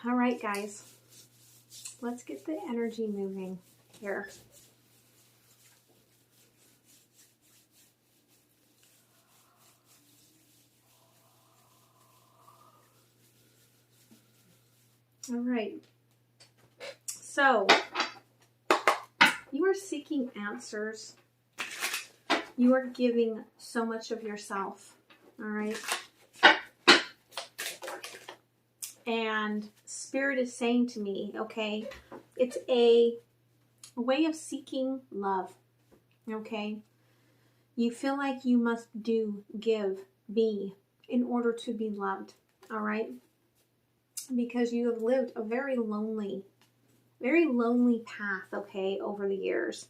All right, guys. Let's get the energy moving here. All right. So, you are seeking answers. You are giving so much of yourself. All right. And Spirit is saying to me, okay, it's a way of seeking love. Okay. You feel like you must do, give, be in order to be loved. All right. Because you have lived a very lonely path, okay, over the years.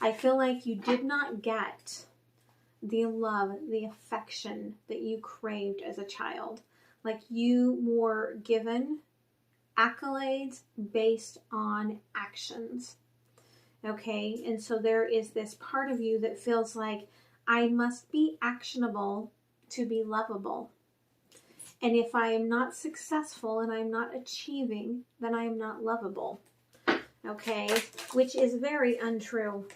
I feel like you did not get the love, the affection that you craved as a child. Like you were given accolades based on actions, okay? And so there is this part of you that feels like I must be actionable to be lovable. And if I am not successful and I'm not achieving, then I am not lovable. Okay, which is very untrue.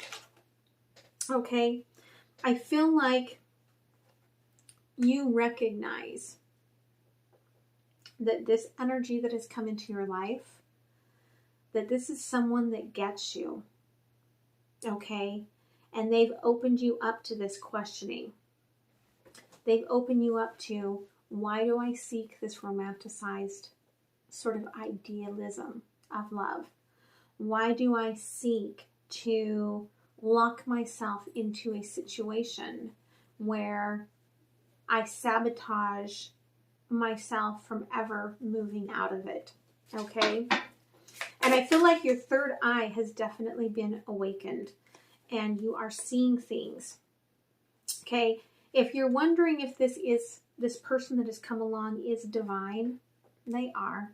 Okay, I feel like you recognize that this energy that has come into your life, that this is someone that gets you. Okay, and they've opened you up to this questioning. They've opened you up to, why do I seek this romanticized sort of idealism of love? Why do I seek to lock myself into a situation where I sabotage myself from ever moving out of it? Okay? And I feel like your third eye has definitely been awakened and you are seeing things. Okay? If you're wondering if this person that has come along is divine, they are.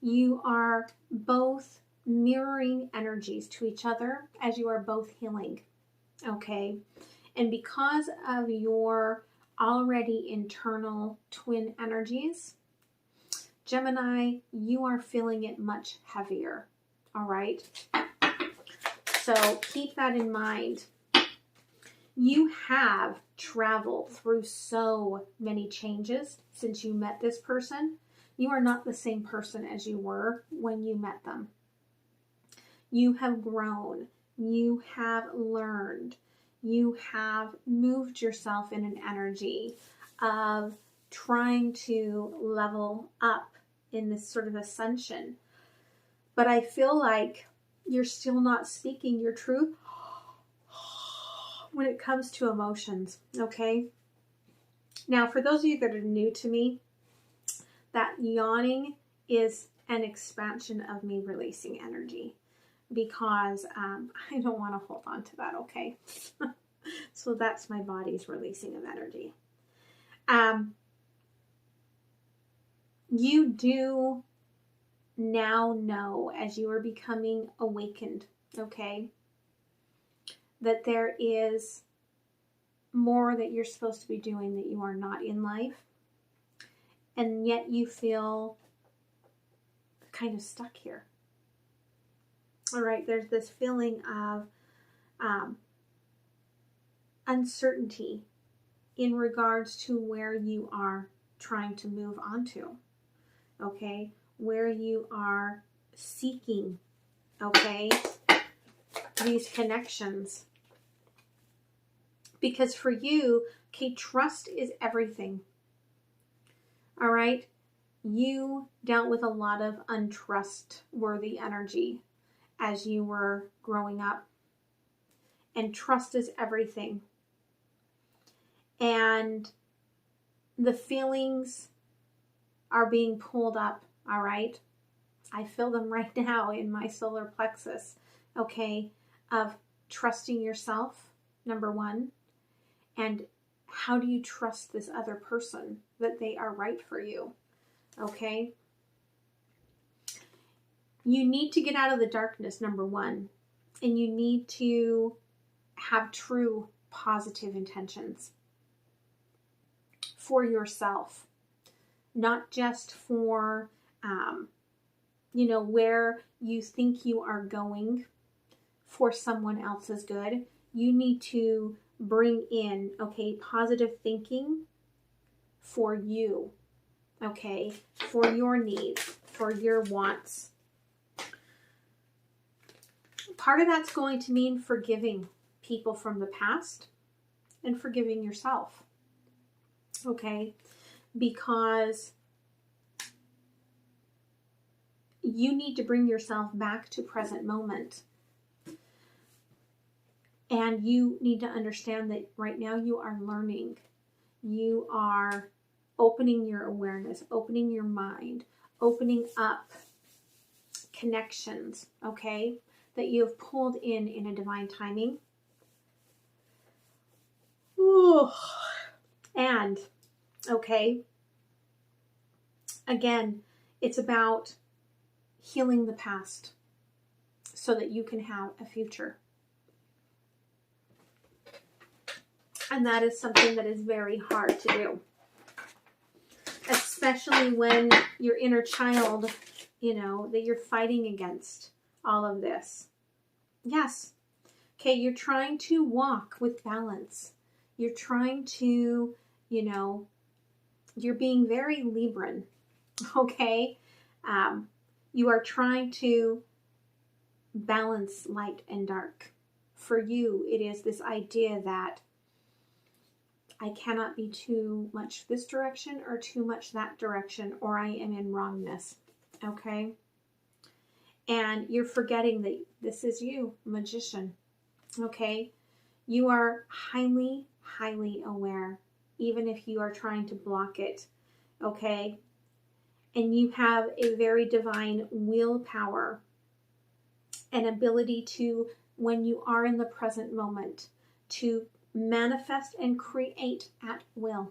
You are both mirroring energies to each other as you are both healing. Okay? And because of your already internal twin energies, Gemini, you are feeling it much heavier. All right? So keep that in mind. You have traveled through so many changes since you met this person. You are not the same person as you were when you met them. You have grown. You have learned. You have moved yourself in an energy of trying to level up in this sort of ascension. But I feel like you're still not speaking your truth when it comes to emotions, okay? Now, for those of you that are new to me, that yawning is an expansion of me releasing energy because I don't want to hold on to that, okay? So that's my body's releasing of energy. You do now know, as you are becoming awakened, okay, that there is more that you're supposed to be doing that you are not in life. And yet you feel kind of stuck here. All right, there's this feeling of uncertainty in regards to where you are trying to move on to. Okay, where you are seeking, okay, these connections. Because for you, okay, trust is everything. All right? You dealt with a lot of untrustworthy energy as you were growing up. And trust is everything. And the feelings are being pulled up, all right? I feel them right now in my solar plexus, okay, of trusting yourself, number one, and how do you trust this other person that they are right for you, okay? You need to get out of the darkness, number one, and you need to have true positive intentions for yourself, not just for you know, where you think you are going for someone else's good, you need to bring in, okay, positive thinking for you, okay, for your needs, for your wants. Part of that's going to mean forgiving people from the past and forgiving yourself, okay, because you need to bring yourself back to present moment. And you need to understand that right now you are learning. You are opening your awareness, opening your mind, opening up connections, okay, that you have pulled in a divine timing. Ooh. And, okay, again, it's about healing the past so that you can have a future. And that is something that is very hard to do. Especially when your inner child, you know, that you're fighting against all of this. Yes. Okay, you're trying to walk with balance. You're trying to, you know, you're being very Libran. Okay? You are trying to balance light and dark. For you, it is this idea that I cannot be too much this direction or too much that direction, or I am in wrongness, okay? And you're forgetting that this is you, magician, okay? You are highly, highly aware, even if you are trying to block it, okay? And you have a very divine willpower and ability to, when you are in the present moment, to manifest and create at will.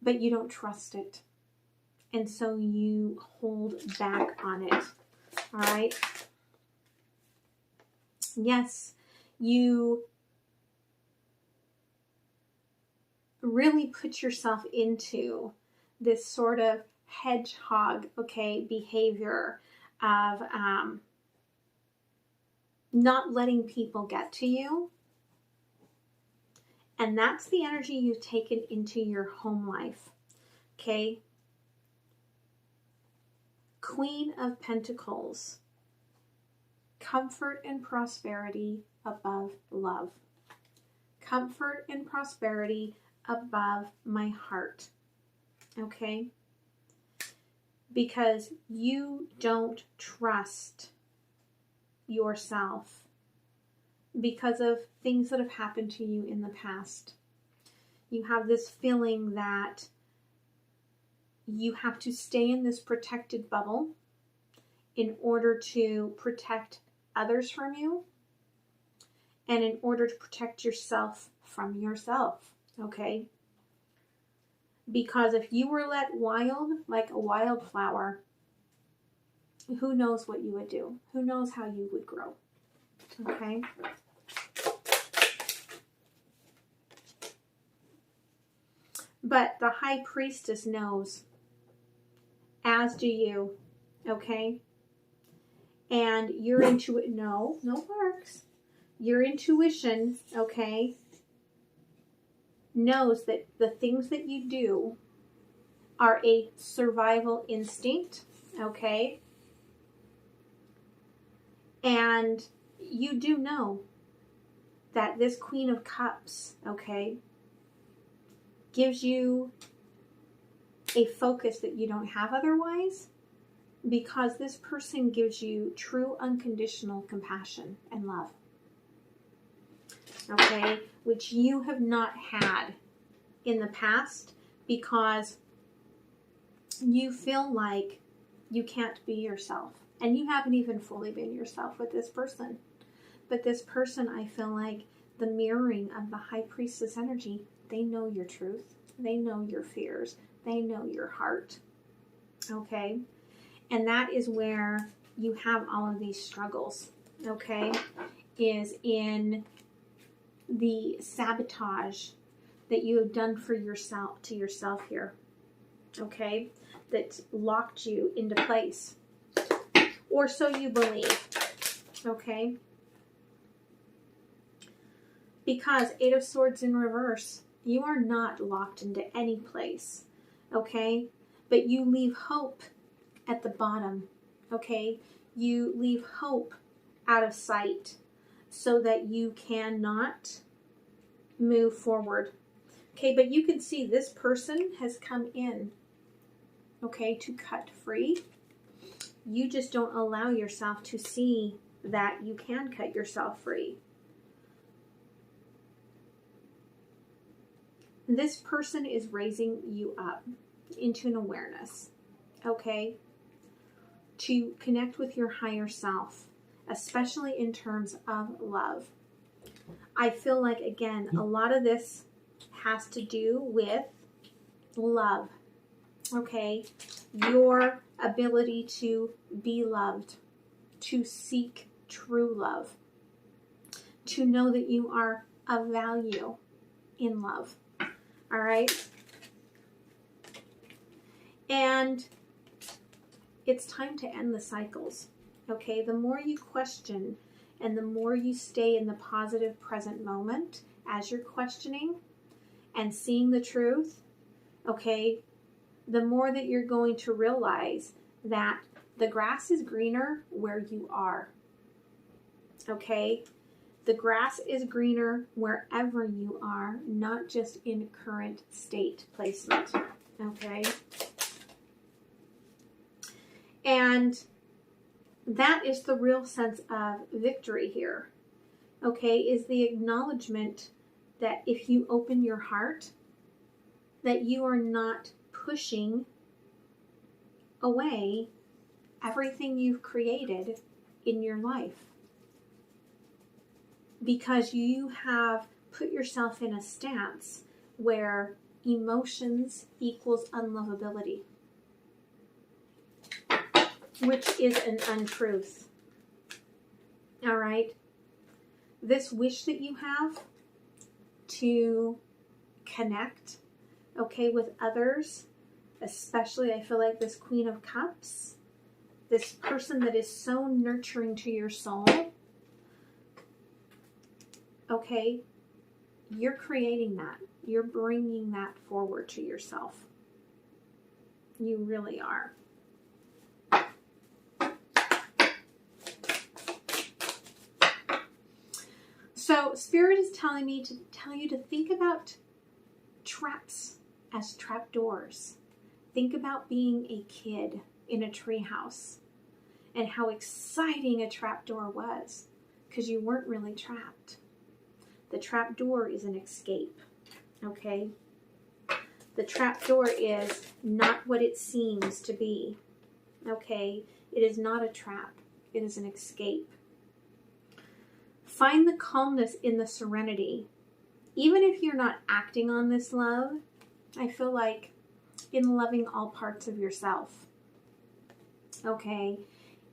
But you don't trust it. And so you hold back on it. All right? Yes, you really put yourself into this sort of hedgehog, okay, behavior of not letting people get to you. And that's the energy you've taken into your home life. Okay? Queen of Pentacles. Comfort and prosperity above love. Comfort and prosperity above my heart. Okay? Because you don't trust yourself because of things that have happened to you in the past. You have this feeling that you have to stay in this protected bubble in order to protect others from you and in order to protect yourself from yourself, okay? Because if you were let wild like a wildflower, who knows what you would do? Who knows how you would grow? Okay? But the High Priestess knows, as do you, okay? And your intuition, no marks. Your intuition, okay, knows that the things that you do are a survival instinct, okay? And you do know that this Queen of Cups, okay, gives you a focus that you don't have otherwise, because this person gives you true unconditional compassion and love, okay, which you have not had in the past because you feel like you can't be yourself. And you haven't even fully been yourself with this person. But this person, I feel like the mirroring of the High Priestess energy, they know your truth. They know your fears. They know your heart. Okay? And that is where you have all of these struggles. Okay? Is in the sabotage that you have done for yourself, to yourself here. okay, that locked you into place. Or so you believe, okay? Because Eight of Swords in reverse, you are not locked into any place, okay? But you leave hope at the bottom, okay? You leave hope out of sight so that you cannot move forward. Okay, but you can see this person has come in, okay, to cut free. You just don't allow yourself to see that you can cut yourself free. This person is raising you up into an awareness, okay, to connect with your higher self, especially in terms of love. I feel like, again, a lot of this has to do with love, okay? Your ability to be loved, to seek true love, to know that you are of value in love, all right? And it's time to end the cycles, okay? The more you question and the more you stay in the positive present moment as you're questioning and seeing the truth, okay, the more that you're going to realize that the grass is greener where you are, okay? The grass is greener wherever you are, not just in current state placement, okay? And that is the real sense of victory here, okay, is the acknowledgement that if you open your heart, that you are not pushing away everything you've created in your life, because you have put yourself in a stance where emotions equals unlovability, which is an untruth. All right? This wish that you have to connect, okay, with others, especially I feel like this Queen of Cups, this person that is so nurturing to your soul, okay, you're creating that. You're bringing that forward to yourself. You really are. So Spirit is telling me to tell you to think about traps as trapdoors. Think about being a kid in a treehouse and how exciting a trapdoor was, because you weren't really trapped. The trapdoor is an escape, okay? The trapdoor is not what it seems to be, okay? It is not a trap. It is an escape. Find the calmness in the serenity. Even if you're not acting on this love, I feel like in loving all parts of yourself, okay?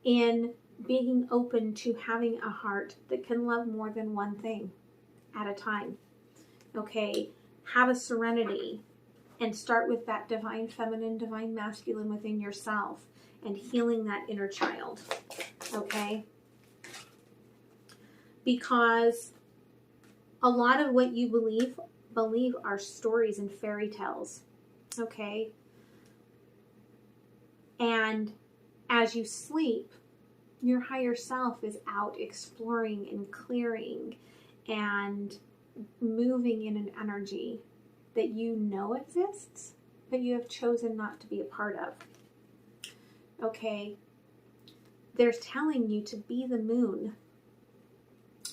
In being open to having a heart that can love more than one thing at a time, okay? Have a serenity and start with that divine feminine, divine masculine within yourself and healing that inner child, okay? Because a lot of what you believe are stories and fairy tales, okay? And as you sleep, your higher self is out exploring and clearing and moving in an energy that you know exists, but you have chosen not to be a part of, okay? They're telling you to be the moon,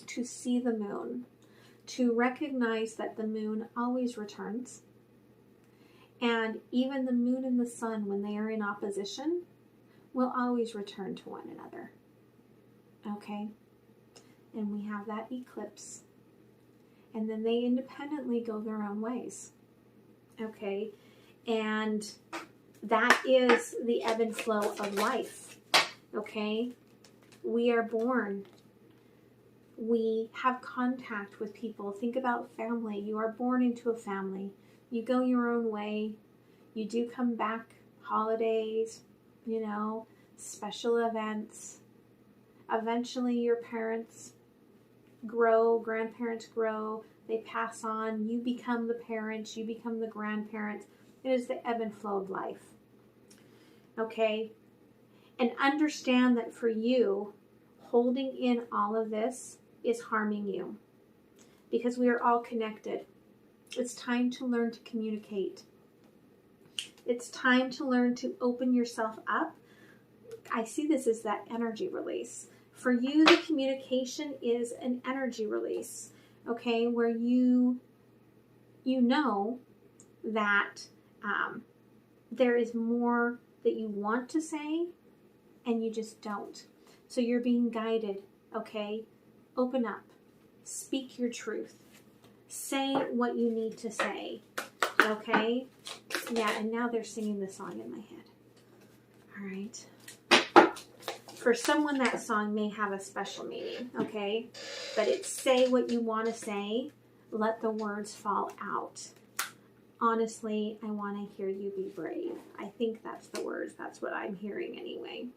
to see the moon, to recognize that the moon always returns. And even the moon and the sun, when they are in opposition, will always return to one another. Okay? And we have that eclipse. And then they independently go their own ways. Okay? And that is the ebb and flow of life. Okay? We are born. We have contact with people. Think about family. You are born into a family. You go your own way. You do come back, holidays, you know, special events. Eventually your parents grow, grandparents grow, they pass on, you become the parents, you become the grandparents. It is the ebb and flow of life. Okay? And understand that for you, holding in all of this is harming you. Because we are all connected. It's time to learn to communicate. It's time to learn to open yourself up. I see this as that energy release. For you, the communication is an energy release, okay, where you know that there is more that you want to say and you just don't. So you're being guided, okay? Open up. Speak your truth. Say what you need to say, okay? Yeah, and now they're singing the song in my head. All right. For someone, that song may have a special meaning, okay? But it's say what you want to say. Let the words fall out. Honestly, I want to hear you be brave. I think that's the words. That's what I'm hearing anyway.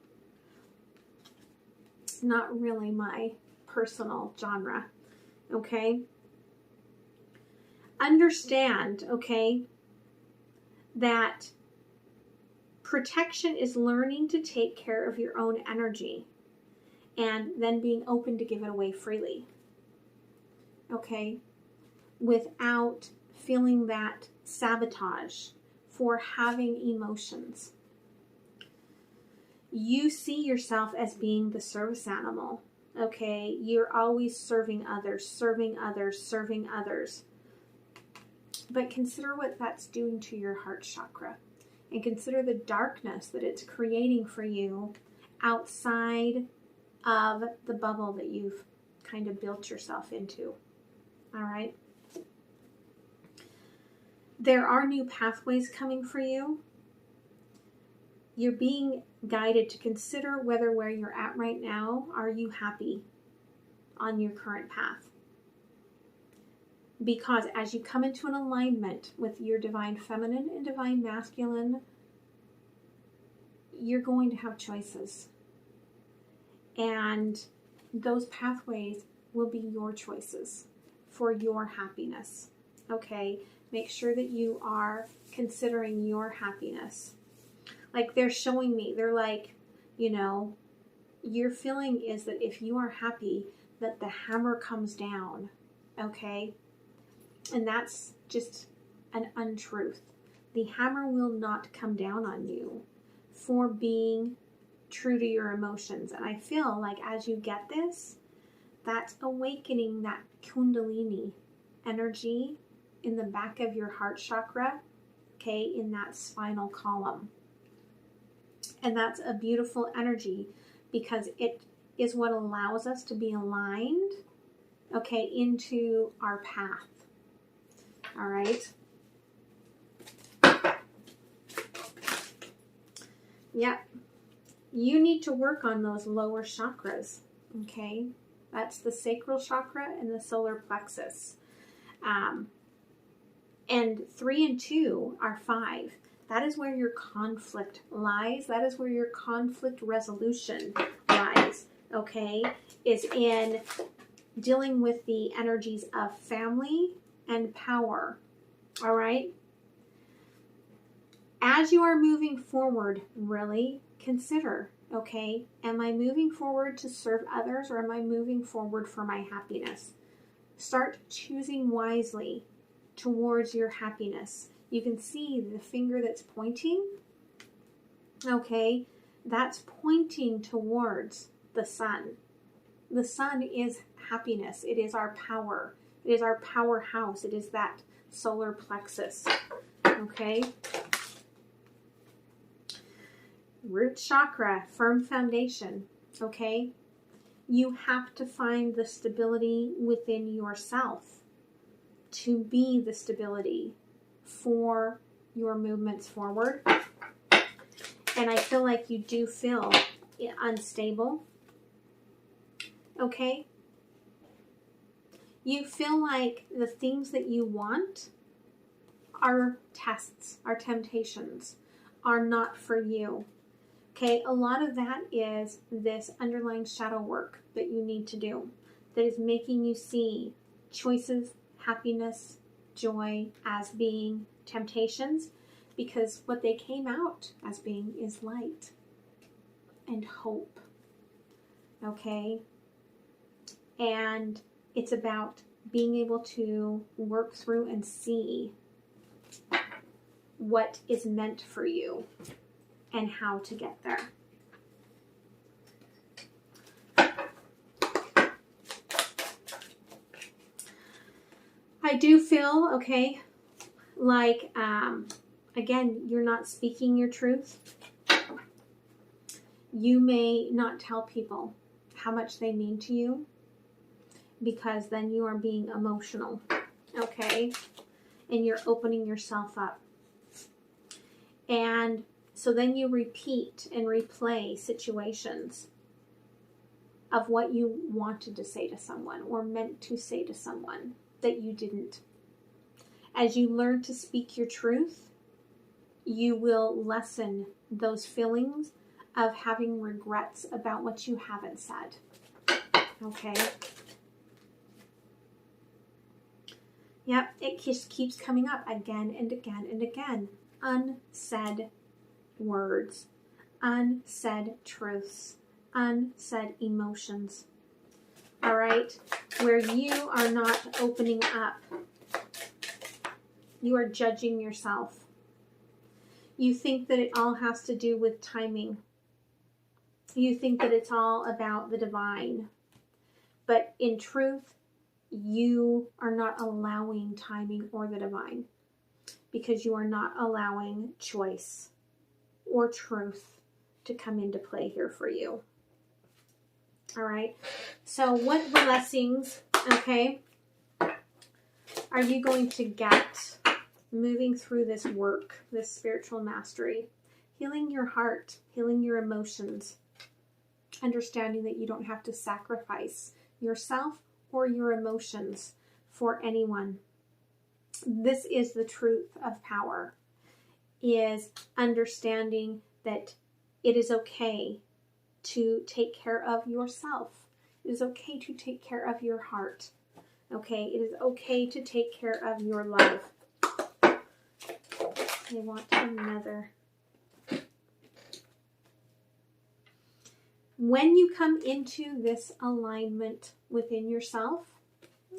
It's not really my personal genre, okay? Understand, okay, that protection is learning to take care of your own energy and then being open to give it away freely. Okay? Without feeling that sabotage for having emotions. You see yourself as being the service animal. Okay? You're always serving others, serving others, serving others. But consider what that's doing to your heart chakra. And consider the darkness that it's creating for you outside of the bubble that you've kind of built yourself into. All right? There are new pathways coming for you. You're being guided to consider whether where you're at right now, are you happy on your current path? Because as you come into an alignment with your divine feminine and divine masculine, you're going to have choices. And those pathways will be your choices for your happiness. Okay? Make sure that you are considering your happiness. Like they're showing me, they're like, you know, your feeling is that if you are happy, that the hammer comes down. Okay? And that's just an untruth. The hammer will not come down on you for being true to your emotions. And I feel like as you get this, that's awakening that kundalini energy in the back of your heart chakra, okay, in that spinal column. And that's a beautiful energy because it is what allows us to be aligned, okay, into our path. All right. Yeah. You need to work on those lower chakras. Okay. That's the sacral chakra and the solar plexus. And 3 and 2 are 5. That is where your conflict lies. That is where your conflict resolution lies. Okay. Is in dealing with the energies of family and power. All right? As you are moving forward, really consider, okay, am I moving forward to serve others or am I moving forward for my happiness? Start choosing wisely towards your happiness. You can see the finger that's pointing, okay, that's pointing towards the sun. The sun is happiness. It is our power. It is our powerhouse. It is that solar plexus. Okay? Root chakra, firm foundation. Okay? You have to find the stability within yourself to be the stability for your movements forward. And I feel like you do feel unstable. Okay? You feel like the things that you want our tests, our temptations are not for you. Okay, a lot of that is this underlying shadow work that you need to do that is making you see choices, happiness, joy as being temptations, because what they came out as being is light and hope. Okay? And it's about being able to work through and see what is meant for you and how to get there. I do feel, okay, like, again, you're not speaking your truth. You may not tell people how much they mean to you, because then you are being emotional, okay? And you're opening yourself up. And so then you repeat and replay situations of what you wanted to say to someone or meant to say to someone that you didn't. As you learn to speak your truth, you will lessen those feelings of having regrets about what you haven't said. Okay? Yep, it just keeps coming up again and again and again. Unsaid words, unsaid truths, unsaid emotions. All right? Where you are not opening up. You are judging yourself. You think that it all has to do with timing. You think that it's all about the divine. But in truth, you are not allowing timing or the divine, because you are not allowing choice or truth to come into play here for you. All right. So what blessings, okay, are you going to get moving through this work, this spiritual mastery? Healing your heart, healing your emotions, understanding that you don't have to sacrifice yourself or your emotions for anyone. This is the truth of power, is understanding that it is okay to take care of yourself. It is okay to take care of your heart. Okay, it is okay to take care of your love. I want another. When you come into this alignment within yourself,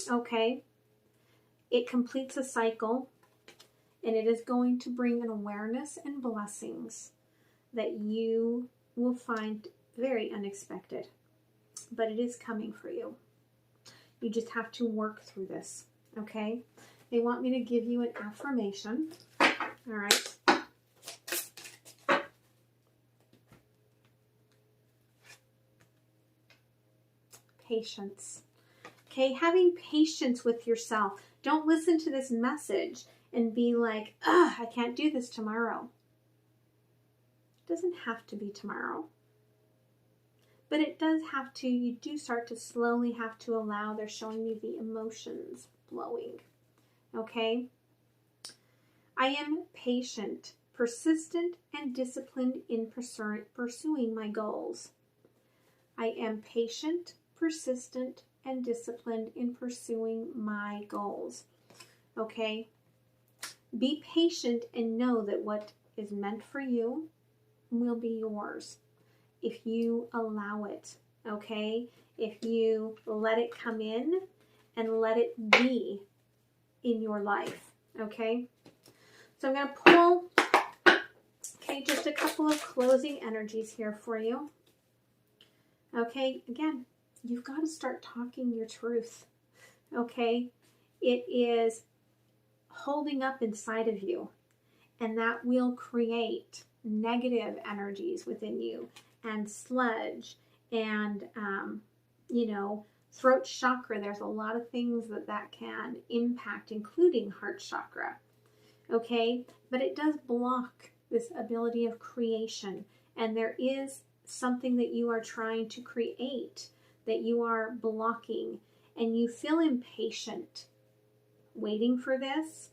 okay, it completes a cycle, and it is going to bring an awareness and blessings that you will find very unexpected. But it is coming for you. You just have to work through this, okay? They want me to give you an affirmation, all right? Patience. Okay, having patience with yourself. Don't listen to this message and be like, I can't do this tomorrow. It doesn't have to be tomorrow. But it does have to, you do start to slowly have to allow, they're showing me the emotions flowing. Okay? I am patient, persistent, and disciplined in pursuing my goals. I am patient, persistent, and disciplined in pursuing my goals. Okay? Be patient and know that what is meant for you will be yours if you allow it. Okay? If you let it come in and let it be in your life. Okay? So I'm going to pull, okay, just a couple of closing energies here for you. Okay? Again, you've got to start talking your truth, okay? It is holding up inside of you, and that will create negative energies within you, and sludge, and, throat chakra. There's a lot of things that can impact, including heart chakra, okay? But it does block this ability of creation, and there is something that you are trying to create that you are blocking, and you feel impatient waiting for this,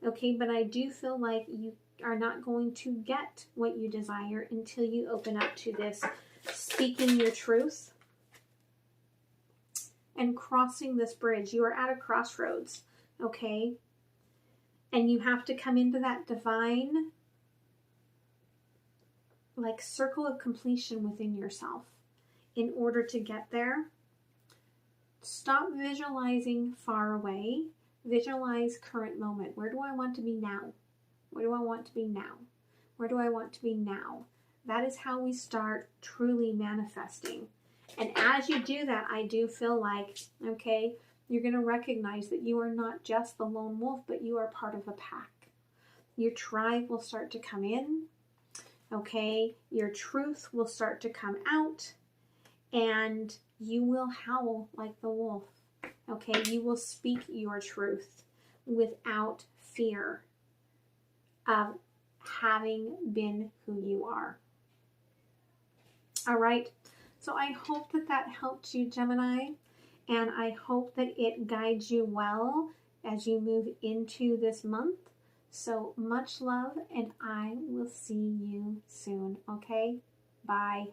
Okay, but I do feel like you are not going to get what you desire until you open up to this speaking your truth and crossing this bridge. You are at a crossroads, okay? And you have to come into that divine, like, circle of completion within yourself in order to get there. Stop visualizing far away. Visualize current moment. Where do I want to be now? Where do I want to be now? Where do I want to be now? That is how we start truly manifesting. And as you do that, I do feel like, okay, you're going to recognize that you are not just the lone wolf, but you are part of a pack. Your tribe will start to come in, okay? Your truth will start to come out, and you will howl like the wolf, okay? You will speak your truth without fear of having been who you are. All right? So I hope that that helped you, Gemini, and I hope that it guides you well as you move into this month. So much love, and I will see you soon, okay? Bye.